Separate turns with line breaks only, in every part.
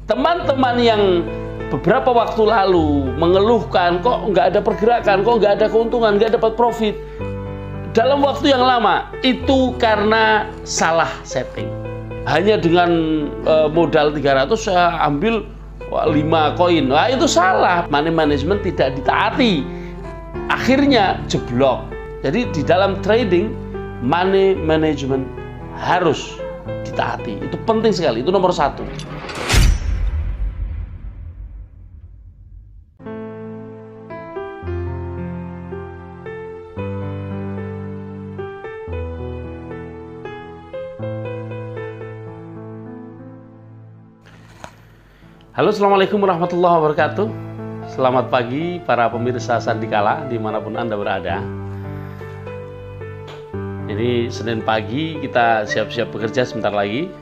Teman-teman yang beberapa waktu lalu mengeluhkan kok nggak ada pergerakan, kok nggak ada keuntungan, nggak dapat profit dalam waktu yang lama, itu karena salah setting. Hanya dengan modal 300 saya ambil 5 koin. Wah, itu salah. Money management tidak ditaati. Akhirnya jeblok. Jadi di dalam trading, money management harus ditaati. Itu penting sekali. Itu nomor 1. Halo, assalamualaikum warahmatullahi wabarakatuh. Selamat pagi para pemirsa Sandikala dimanapun Anda berada. Ini Senin pagi, kita siap-siap bekerja sebentar lagi.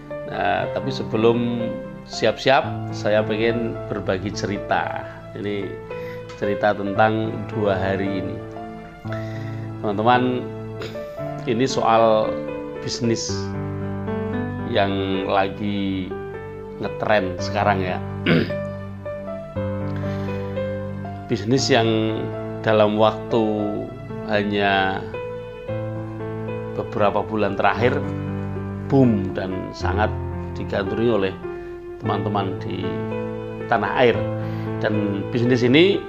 Tapi sebelum siap-siap, saya pengen berbagi cerita. Ini cerita tentang 2 hari ini. Teman-teman, ini soal bisnis yang lagi ngetren sekarang ya. Bisnis yang dalam waktu hanya beberapa bulan terakhir boom dan sangat digandrungi oleh teman-teman di tanah air. Dan bisnis ini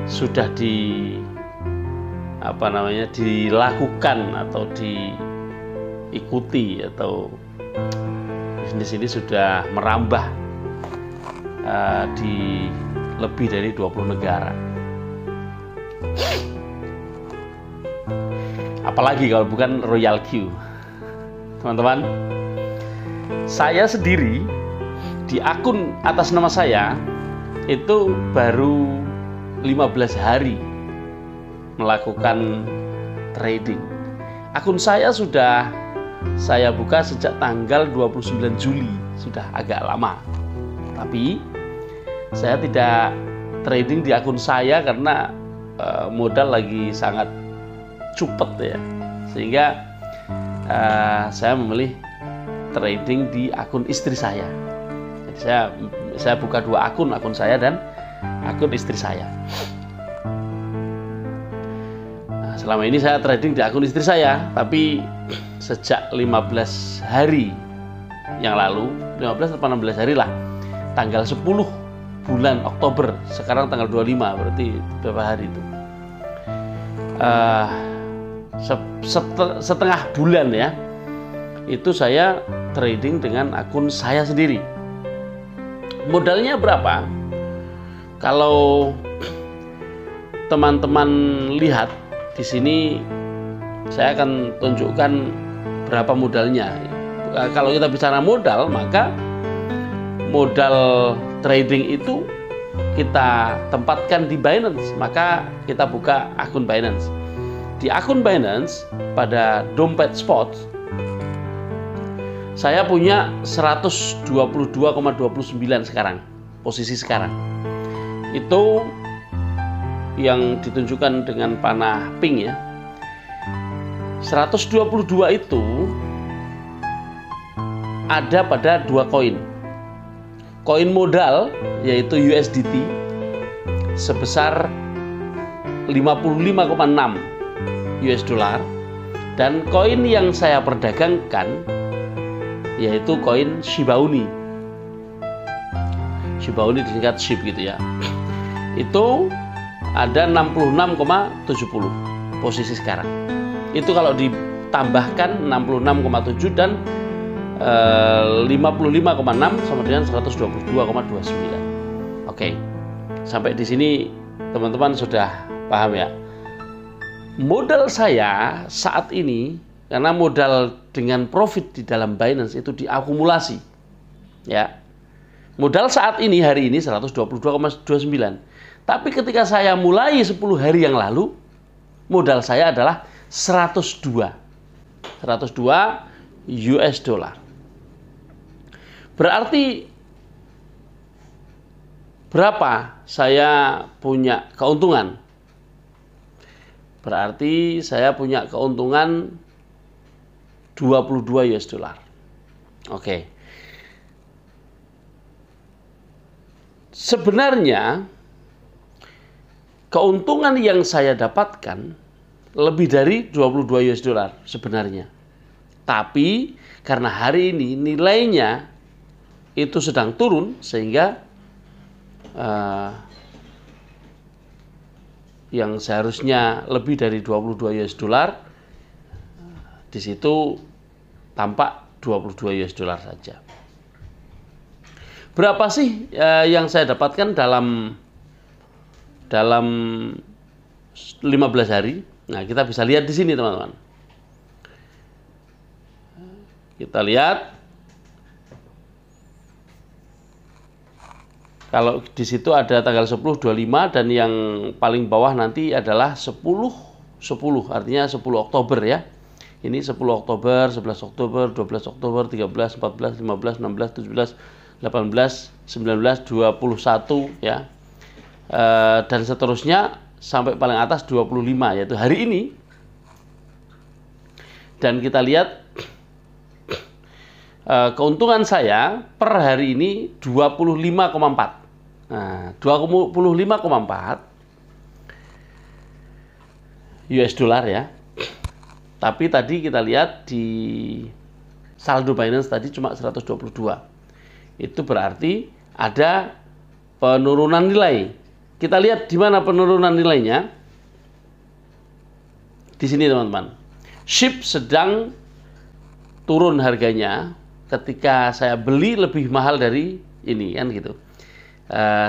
sudah dilakukan atau diikuti, atau bisnis ini sudah merambah di lebih dari 20 negara. Apalagi kalau bukan Royal Q. Teman-teman, saya sendiri di akun atas nama saya itu baru 15 hari melakukan trading. Akun saya sudah saya buka sejak tanggal 29 Juli, sudah agak lama. Tapi saya tidak trading di akun saya karena modal lagi sangat cupet ya. Sehingga saya memilih trading di akun istri saya. Jadi saya buka 2 akun saya dan akun istri saya. Nah, selama ini saya trading di akun istri saya, tapi sejak 15 hari yang lalu, 15 atau 16 hari lah, tanggal 10 bulan Oktober, sekarang tanggal 25, berarti beberapa hari itu, setengah bulan ya, itu saya trading dengan akun saya sendiri. Modalnya berapa? Kalau teman-teman lihat di sini, saya akan tunjukkan berapa modalnya. Kalau kita bicara modal, maka modal trading itu kita tempatkan di Binance, maka kita buka akun Binance. Di akun Binance pada dompet spot saya punya 122,29 sekarang, posisi sekarang. Itu yang ditunjukkan dengan panah pink ya. 122 itu ada pada 2 koin. Koin modal yaitu USDT sebesar 55,6 US dollar, dan koin yang saya perdagangkan yaitu koin Shiba Inu. Shiba Inu disingkat SHIB gitu ya. Itu ada 66,70 posisi sekarang. Itu kalau ditambahkan 66,7 dan 55,6 sama dengan 122,29. Oke. Sampai di sini teman-teman sudah paham ya. Modal saya saat ini, karena modal dengan profit di dalam Binance itu diakumulasi. Ya. Modal saat ini hari ini 122,29. Tapi ketika saya mulai 10 hari yang lalu, modal saya adalah 102 US dollar. Berarti berapa saya punya keuntungan? Berarti saya punya keuntungan 22 US dollar. Oke. sebenarnya keuntungan yang saya dapatkan lebih dari 22 US dollar sebenarnya. Tapi karena hari ini nilainya itu sedang turun, sehingga yang seharusnya lebih dari 22 US dollar di situ tampak 22 US dollar saja. Berapa sih yang saya dapatkan dalam 15 hari? Nah, kita bisa lihat di sini, teman-teman. Kita lihat kalau di situ ada tanggal 10, 25, dan yang paling bawah nanti adalah 10, artinya 10 Oktober ya. Ini 10 Oktober, 11 Oktober, 12 Oktober, 13, 14, 15, 16, 17, 18, 19, 21 ya. Dan seterusnya sampai paling atas 25, yaitu hari ini. Dan kita lihat keuntungan saya per hari ini 25,4. Nah, 25,4 US dollar ya. Tapi tadi kita lihat di saldo Binance tadi cuma 122. Itu berarti ada penurunan nilai. Kita lihat di mana penurunan nilainya. Di sini, teman-teman. SHIB sedang turun harganya ketika saya beli lebih mahal dari ini, kan gitu.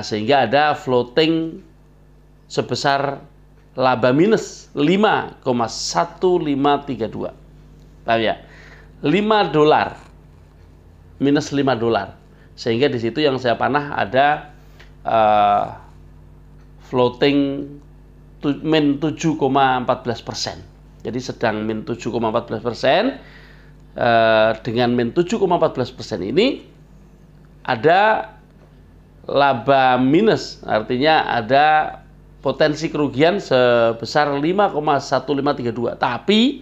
Sehingga ada floating sebesar laba minus 5,1532. Paham ya? 5 dolar minus 5 dolar. Sehingga di situ yang saya panah ada floating min 7,14%. Jadi sedang min 7,14%. Dengan min 7,14% ini ada laba minus, artinya ada potensi kerugian sebesar 5,1532. Tapi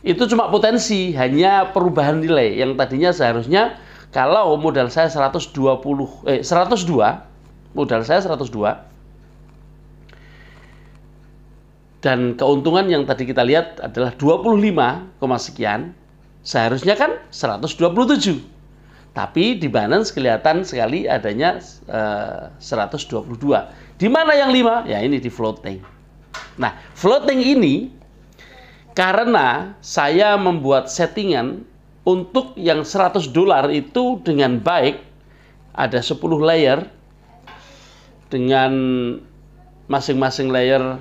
itu cuma potensi, hanya perubahan nilai. Yang tadinya seharusnya kalau modal saya 102, modal saya 102, dan keuntungan yang tadi kita lihat adalah 25, sekian, seharusnya kan 127. Tapi di Binance kelihatan sekali adanya 122. Di mana yang 5? Ya ini di floating. Nah, floating ini karena saya membuat settingan untuk yang 100 dolar itu dengan baik, ada 10 layer dengan masing-masing layer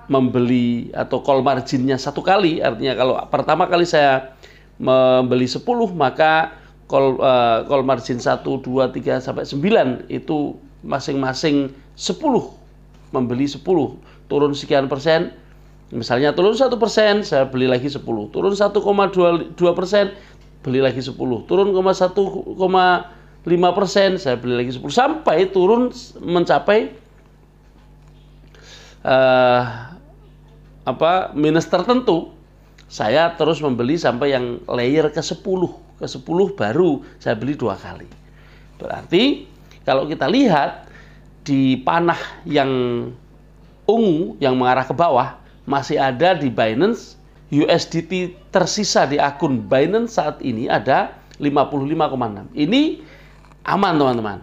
membeli atau call marginnya 1 kali. Artinya kalau pertama kali saya membeli 10, maka call margin 1, 2, 3 sampai 9 itu masing-masing 10, membeli 10, turun sekian persen. Misalnya turun 1%, saya beli lagi 10, turun 1,2%, beli lagi 10, turun 1,5%, saya beli lagi 10, sampai turun mencapai minus tertentu. Saya terus membeli sampai yang layer ke-10. Ke-10 baru saya beli 2 kali. Berarti kalau kita lihat di panah yang ungu yang mengarah ke bawah, masih ada di Binance USDT tersisa di akun Binance saat ini ada 55,6. Ini aman, teman-teman.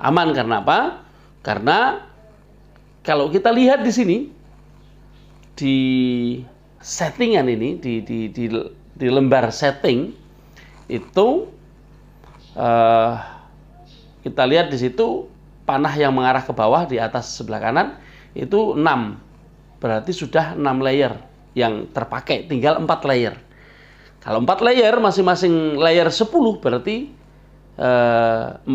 Aman karena apa? Karena kalau kita lihat di sini, di settingan ini, di lembar setting itu kita lihat di situ panah yang mengarah ke bawah di atas sebelah kanan itu 6. Berarti sudah 6 layer yang terpakai, tinggal 4 layer. Kalau 4 layer, masing-masing layer 10 berarti 40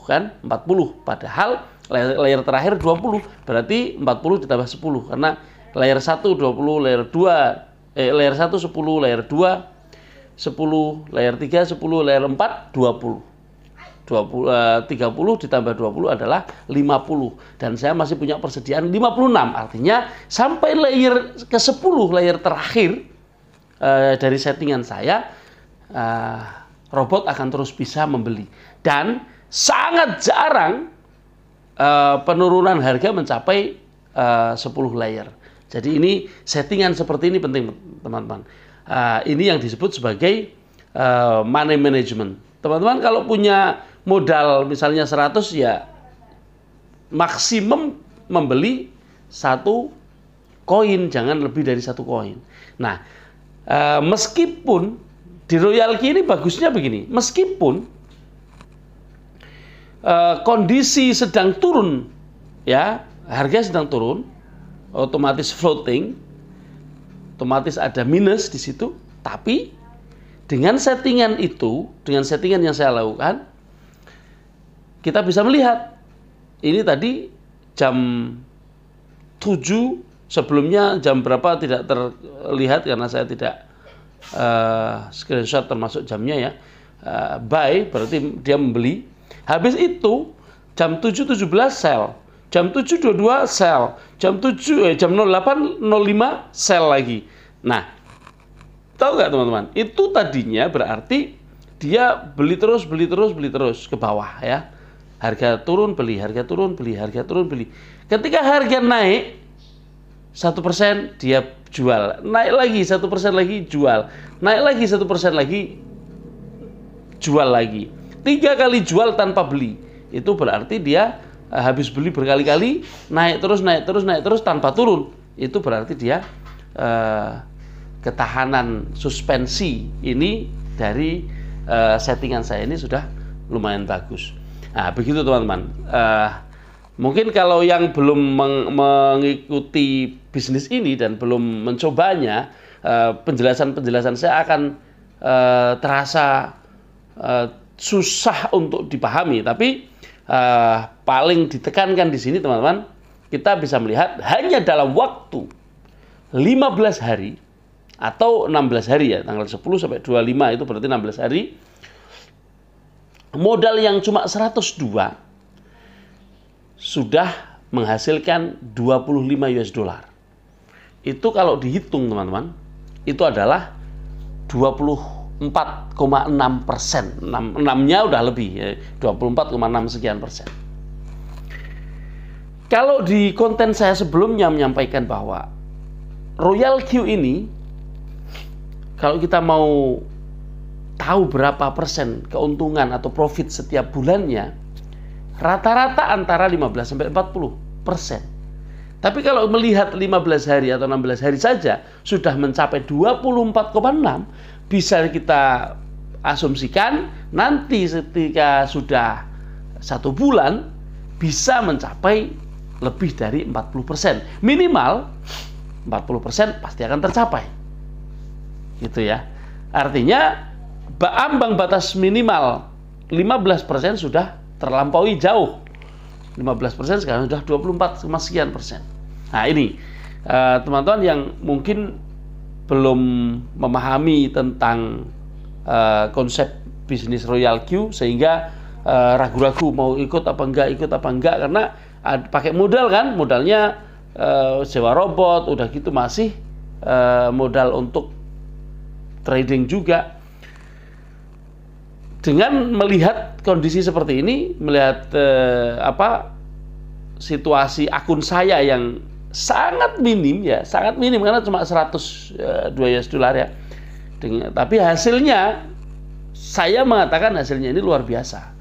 kan, 40. Padahal layer terakhir 20, berarti 40 ditambah 10 karena layer 1 20, layer 2 layer 1 10, layer 2 10, layer 3 10, layer 4 20. 30 ditambah 20 adalah 50, dan saya masih punya persediaan 56. Artinya sampai layer ke-10, layer terakhir dari settingan saya, robot akan terus bisa membeli. Dan sangat jarang penurunan harga mencapai 10 layer. Jadi ini settingan seperti ini penting, teman-teman. Ini yang disebut sebagai money management. Teman-teman kalau punya modal misalnya 100, ya maksimum membeli 1 koin, jangan lebih dari 1 koin. Nah, meskipun di Royal Key ini bagusnya begini, meskipun kondisi sedang turun, ya harga sedang turun, otomatis floating, otomatis ada minus di situ, tapi dengan settingan itu, dengan settingan yang saya lakukan, kita bisa melihat ini tadi jam 7, sebelumnya jam berapa tidak terlihat karena saya tidak screenshot termasuk jamnya ya. Buy berarti dia membeli. Habis itu jam 7.17 sell, jam 7.22 sell, jam 08.05 sell lagi. Nah, tahu nggak teman-teman? Itu tadinya berarti dia beli terus ke bawah ya. Harga turun beli, harga turun beli, harga turun beli. Ketika harga naik 1% dia jual, naik lagi 1% lagi jual, naik lagi 1% lagi jual lagi. 3 kali jual tanpa beli. Itu berarti dia habis beli berkali-kali, naik terus tanpa turun. Itu berarti dia ketahanan suspensi ini dari settingan saya ini sudah lumayan bagus. Nah, begitu teman-teman. Mungkin kalau yang belum mengikuti bisnis ini dan belum mencobanya, penjelasan-penjelasan saya akan terasa susah untuk dipahami. Tapi paling ditekankan di sini teman-teman, kita bisa melihat hanya dalam waktu 15 hari atau 16 hari ya, tanggal 10 sampai 25 itu berarti 16 hari, modal yang cuma 102 sudah menghasilkan 25 US dollar. Itu kalau dihitung teman-teman, itu adalah 24,6%. 6-nya udah lebih, ya, 24,6 sekian persen. Kalau di konten saya sebelumnya menyampaikan bahwa Royal Q ini, kalau kita mau tahu berapa persen keuntungan atau profit setiap bulannya, rata-rata antara 15-40%. Tapi kalau melihat 15 hari atau 16 hari saja sudah mencapai 24,6, bisa kita asumsikan nanti ketika sudah 1 bulan bisa mencapai lebih dari 40%. Minimal 40% pasti akan tercapai. Gitu ya. Artinya ambang batas minimal 15% sudah terlampaui jauh. 15% sekarang sudah 24 sekian persen. Nah ini teman-teman yang mungkin belum memahami tentang konsep bisnis Royal Q sehingga ragu-ragu mau ikut apa enggak karena pakai modal kan, modalnya sewa robot udah gitu, masih modal untuk trading juga. Dengan melihat kondisi seperti ini, melihat situasi akun saya yang sangat minim ya, sangat minim karena cuma 102 US dollar ya. Tapi hasilnya, saya mengatakan hasilnya ini luar biasa.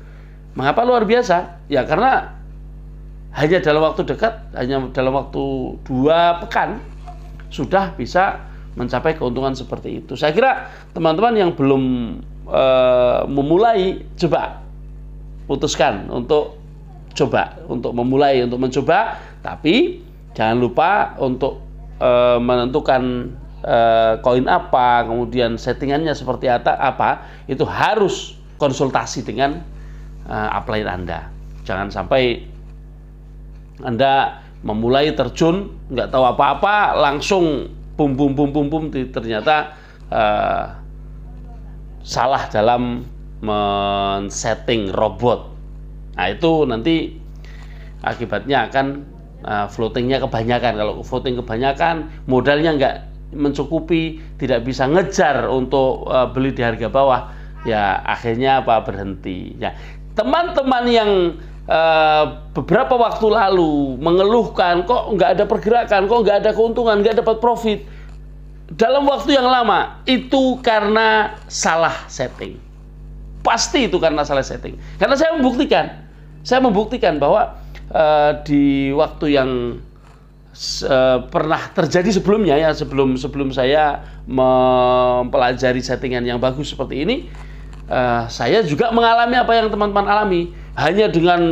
Mengapa luar biasa? Ya karena hanya dalam waktu dekat, hanya dalam waktu 2 pekan sudah bisa mencapai keuntungan seperti itu. Saya kira teman-teman yang belum memulai, coba putuskan untuk memulai, untuk mencoba, tapi jangan lupa untuk menentukan koin apa, kemudian settingannya seperti apa, itu harus konsultasi dengan upline Anda. Jangan sampai Anda memulai terjun nggak tahu apa-apa, langsung bum ternyata salah dalam men-setting robot. Nah itu nanti akibatnya akan floatingnya kebanyakan. Kalau floating kebanyakan, modalnya nggak mencukupi, tidak bisa ngejar untuk beli di harga bawah. ya akhirnya berhenti. Ya, teman-teman yang beberapa waktu lalu mengeluhkan kok nggak ada pergerakan, kok nggak ada keuntungan, nggak dapat profit dalam waktu yang lama, itu karena salah setting. Pasti itu karena salah setting. Karena saya membuktikan bahwa di waktu yang pernah terjadi sebelumnya, ya sebelum saya mempelajari settingan yang bagus seperti ini, saya juga mengalami apa yang teman-teman alami. Hanya dengan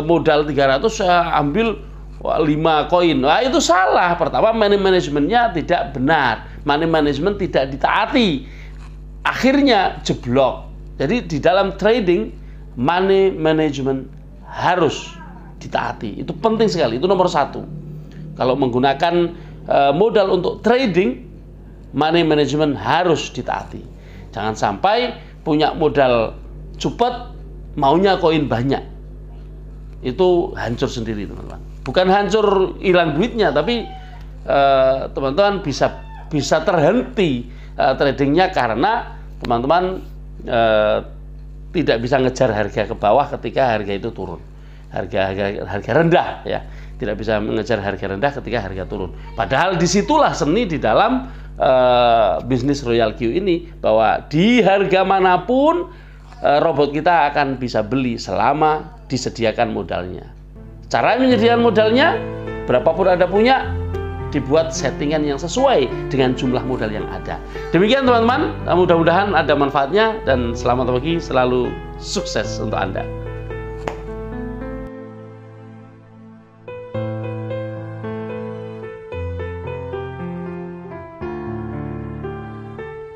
modal 300 saya ambil 5 koin. Nah, itu salah. Pertama, money manajemennya tidak benar. Money management tidak ditaati. Akhirnya jeblok. Jadi di dalam trading, money management harus ditaati. Itu penting sekali. Itu nomor 1. Kalau menggunakan modal untuk trading, money management harus ditaati. Jangan sampai punya modal cepet, maunya koin banyak. Itu hancur sendiri, teman-teman. Bukan hancur hilang duitnya, tapi teman-teman bisa terhenti tradingnya karena teman-teman tidak bisa ngejar harga ke bawah ketika harga itu turun. Harga rendah, ya. Tidak bisa mengejar harga rendah ketika harga turun. Padahal disitulah seni di dalam bisnis Royal Q ini, bahwa di harga manapun robot kita akan bisa beli selama disediakan modalnya. Cara menyediakan modalnya, berapapun Anda punya, dibuat settingan yang sesuai dengan jumlah modal yang ada. Demikian teman-teman, mudah-mudahan ada manfaatnya, dan selamat pagi, selalu sukses untuk Anda.